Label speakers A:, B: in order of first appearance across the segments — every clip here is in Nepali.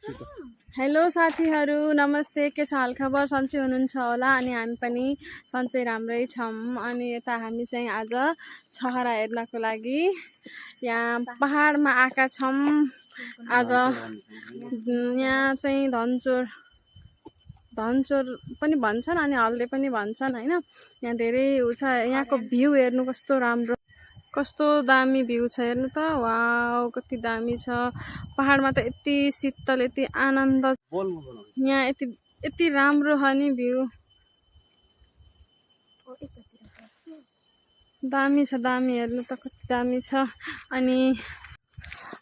A: हेलो साथीहरू, नमस्ते। के छ हालखबर? सन्चै हुनुहुन्छ होला अनि हामी पनि सन्चै राम्रै छौँ। अनि यता हामी चाहिँ आज छहरा हेर्नको लागि यहाँ पहाडमा आएका छौँ। आज यहाँ चाहिँ धनचोर पनि भन्छन् अनि हल्दे पनि भन्छन् हैन। यहाँ धेरै उ छ। यहाँको भ्यू हेर्नु कस्तो राम्रो, कस्तो दामी भ्यू छ हेर्नु त। वाउ, कति दामी छ। पहाडमा त यति शीतल, यति आनन्द, यहाँ यति राम्रो छ नि भ्यू। दामी छ, दामी हेर्नु त कति दामी छ। अनि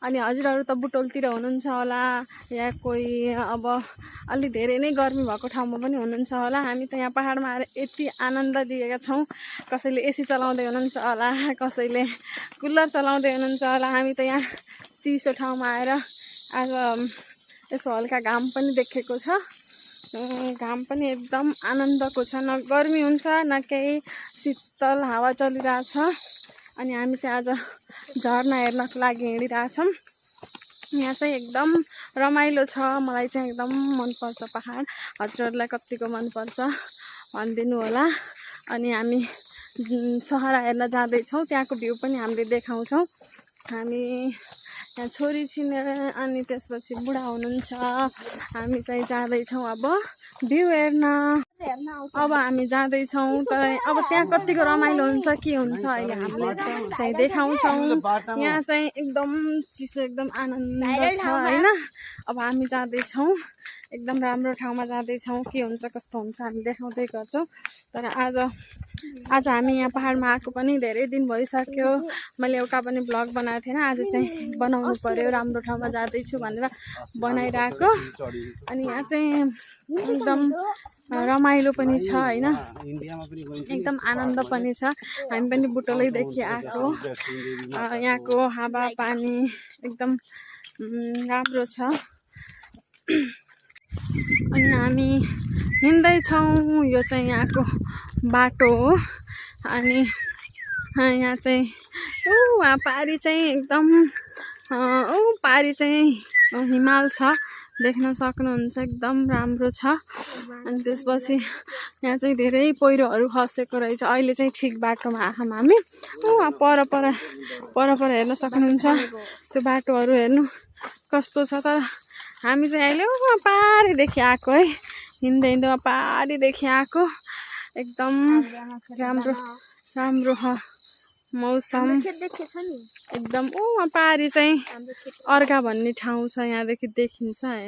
A: हजुरहरू त बुटोलतिर हुनुहुन्छ होला, या कोही अब अलि धेरै नै गर्मी भएको ठाउँमा पनि हुनुहुन्छ होला। हामी त यहाँ पहाडमा आएर यति आनन्द लिएका छौँ। कसैले एसी चलाउँदै हुनुहुन्छ होला, कसैले कुलर चलाउँदै हुनुहुन्छ होला। हामी त यहाँ चिसो ठाउँमा आएर आज यसो हल्का घाम पनि देखेको छ। घाम पनि एकदम आनन्दको छ, न गर्मी हुन्छ न केही, शीतल हावा चलिरहेछ। अनि हामी चाहिँ आज झरना हेर्नको लागि हिँडिरहेछौँ। यहाँ चाहिँ एकदम रमाइलो छ। मलाई चाहिँ एकदम मनपर्छ पहाड। हजुरहरूलाई कतिको मनपर्छ भनिदिनु होला। अनि हामी छहरा हेर्न जाँदैछौँ, त्यहाँको भ्यू पनि हामीले देखाउँछौँ। हामी यहाँ छोरी छिन् अनि त्यसपछि बुढा हुनुहुन्छ। हामी चाहिँ जाँदैछौँ अब भ्यू हेर्न। अब हामी जाँदैछौँ, तर अब त्यहाँ कतिको रमाइलो हुन्छ के हुन्छ अहिले हामीले चाहिँ देखाउँछौँ। यहाँ चाहिँ एकदम चिसो, एकदम आनन्द छ हैन। अब हामी जाँदैछौँ, एकदम राम्रो ठाउँमा जाँदैछौँ। के हुन्छ कस्तो हुन्छ हामी देखाउँदै गर्छौँ। तर आज हामी यहाँ पहाडमा आएको पनि धेरै दिन भइसक्यो। मैले एउटा पनि ब्लग बनाएको थिएन। आज चाहिँ बनाउनु पर्यो, राम्रो ठाउँमा जाँदैछु भनेर बनाइरहेको। अनि यहाँ चाहिँ एकदम रमाइलो पनि छ हैन, एकदम आनन्द पनि छ। हामी पनि बुटोलैदेखि आएको। यहाँको हावा पानी एकदम राम्रो छ। अनि हामी हिँड्दैछौँ। यो चाहिँ यहाँको बाटो हो। अनि यहाँ चाहिँ वहाँ पारी चाहिँ एकदम पारी चाहिँ हिमाल छ, देख्न सक्नुहुन्छ। एकदम राम्रो छ। अनि त्यसपछि यहाँ चाहिँ धेरै पहिरोहरू खसेको रहेछ। अहिले चाहिँ ठिक बाटोमा आएछौँ हामी। पर हेर्न सक्नुहुन्छ त्यो बाटोहरू हेर्नु कस्तो छ। तर हामी चाहिँ अहिले वहाँ पारीदेखि आएको है, हिँड्दै पारीदेखि आएको। एकदम राम्रो मौसम एकदम। वहाँ पारी चाहिँ अर्घा भन्ने ठाउँ छ, यहाँदेखि देखिन्छ।